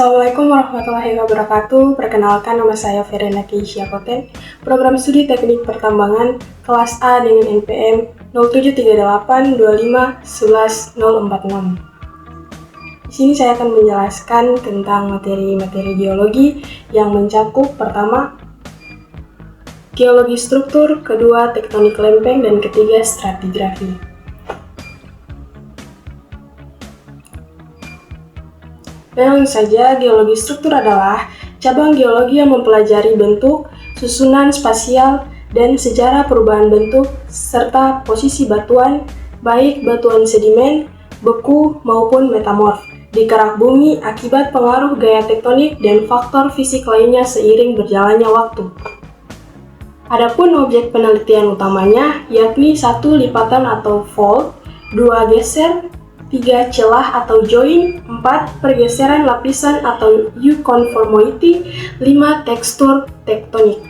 Assalamualaikum warahmatullahi wabarakatuh. Perkenalkan, nama saya Verena Keisha Koten, Program Studi Teknik Pertambangan, kelas A dengan NPM 0738251146. Di sini saya akan menjelaskan tentang materi-materi geologi yang mencakup pertama, geologi struktur, kedua, tektonik lempeng, dan ketiga, stratigrafi. Langsung saja, geologi struktur adalah cabang geologi yang mempelajari bentuk, susunan spasial, dan sejarah perubahan bentuk, serta posisi batuan, baik batuan sedimen, beku, maupun metamorf, di kerak bumi akibat pengaruh gaya tektonik dan faktor fisik lainnya seiring berjalannya waktu. Adapun objek penelitian utamanya yakni 1 lipatan atau fold, 2 geser, 3 celah atau join, 4 pergeseran lapisan atau U-conformity, 5 tekstur tektonik.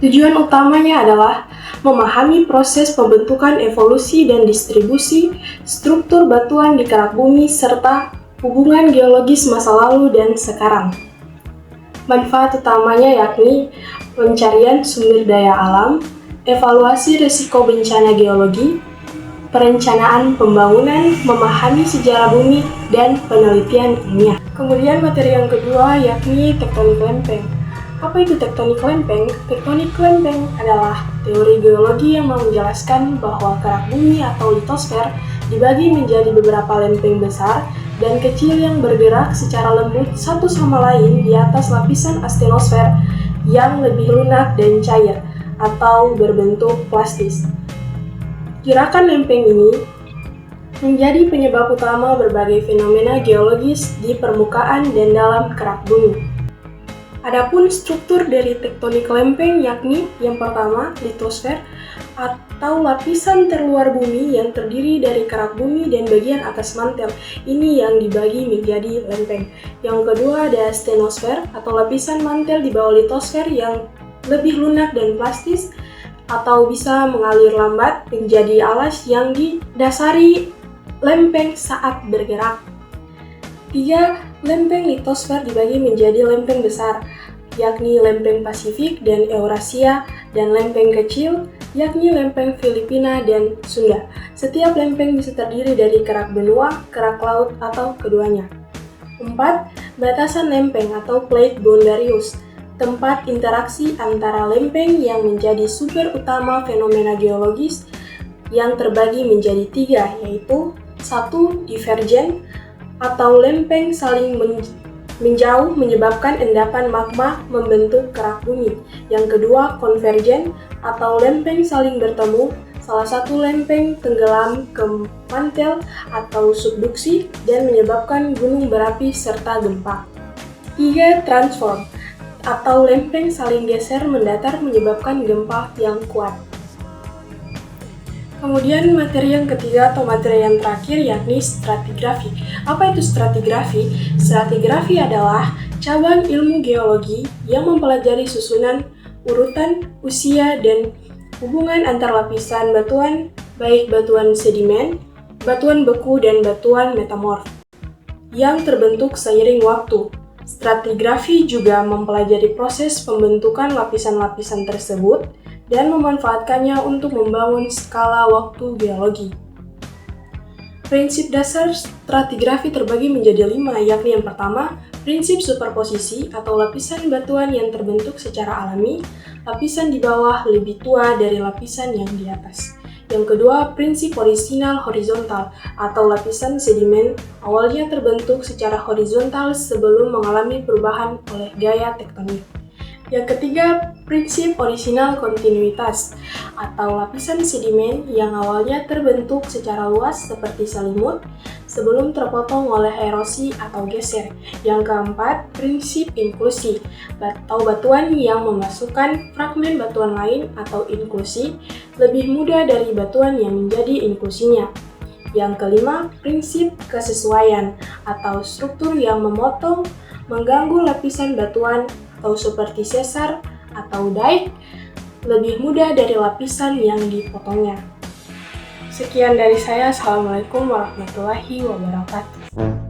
Tujuan utamanya adalah memahami proses pembentukan, evolusi, dan distribusi struktur batuan di kerak bumi serta hubungan geologis masa lalu dan sekarang. Manfaat utamanya yakni pencarian sumber daya alam, evaluasi risiko bencana geologi, perencanaan pembangunan, memahami sejarah bumi, dan penelitian ilmiah. Kemudian materi yang kedua yakni tektonik lempeng. Apa itu tektonik lempeng? Tektonik lempeng adalah teori geologi yang menjelaskan bahwa kerak bumi atau litosfer dibagi menjadi beberapa lempeng besar dan kecil yang bergerak secara lembut satu sama lain di atas lapisan astenosfer yang lebih lunak dan cair atau berbentuk plastis. Gerakan lempeng ini menjadi penyebab utama berbagai fenomena geologis di permukaan dan dalam kerak bumi. Adapun struktur dari tektonik lempeng yakni yang pertama, litosfer atau lapisan terluar bumi yang terdiri dari kerak bumi dan bagian atas mantel. Ini yang dibagi menjadi lempeng. Yang kedua ada stenosfer atau lapisan mantel di bawah litosfer yang lebih lunak dan plastis, atau bisa mengalir lambat menjadi alas yang didasari lempeng saat bergerak. 3. Lempeng litosfer dibagi menjadi lempeng besar, yakni lempeng Pasifik dan Eurasia, dan lempeng kecil, yakni lempeng Filipina dan Sunda. Setiap lempeng bisa terdiri dari kerak benua, kerak laut, atau keduanya. 4. Batasan lempeng atau plate boundaries, tempat interaksi antara lempeng yang menjadi sumber utama fenomena geologis yang terbagi menjadi 3, yaitu 1. Divergen atau lempeng saling menjauh menyebabkan endapan magma membentuk kerak bumi. Yang kedua, konvergen atau lempeng saling bertemu, salah satu lempeng tenggelam ke mantel atau subduksi dan menyebabkan gunung berapi serta gempa. 3. Transform atau lempeng saling geser mendatar menyebabkan gempa yang kuat. Kemudian materi yang ketiga atau materi yang terakhir yakni stratigrafi. Apa itu stratigrafi? Stratigrafi adalah cabang ilmu geologi yang mempelajari susunan, urutan, usia, dan hubungan antar lapisan batuan, baik batuan sedimen, batuan beku, dan batuan metamorf yang terbentuk seiring waktu. Stratigrafi juga mempelajari proses pembentukan lapisan-lapisan tersebut dan memanfaatkannya untuk membangun skala waktu geologi. Prinsip dasar stratigrafi terbagi menjadi 5, yakni yang pertama, prinsip superposisi atau lapisan batuan yang terbentuk secara alami, lapisan di bawah lebih tua dari lapisan yang di atas. Yang kedua, prinsip orisinal horizontal atau lapisan sedimen awalnya terbentuk secara horizontal sebelum mengalami perubahan oleh gaya tektonik. Yang ketiga, prinsip orisinal kontinuitas atau lapisan sedimen yang awalnya terbentuk secara luas seperti selimut sebelum terpotong oleh erosi atau geser. Yang keempat, prinsip inklusi atau batuan yang memasukkan fragmen batuan lain atau inklusi lebih mudah dari batuan yang menjadi inklusinya. Yang kelima, prinsip kesesuaian atau struktur yang memotong, mengganggu lapisan batuan atau seperti sesar atau dike lebih mudah dari lapisan yang dipotongnya. Sekian dari saya. Assalamualaikum warahmatullahi wabarakatuh.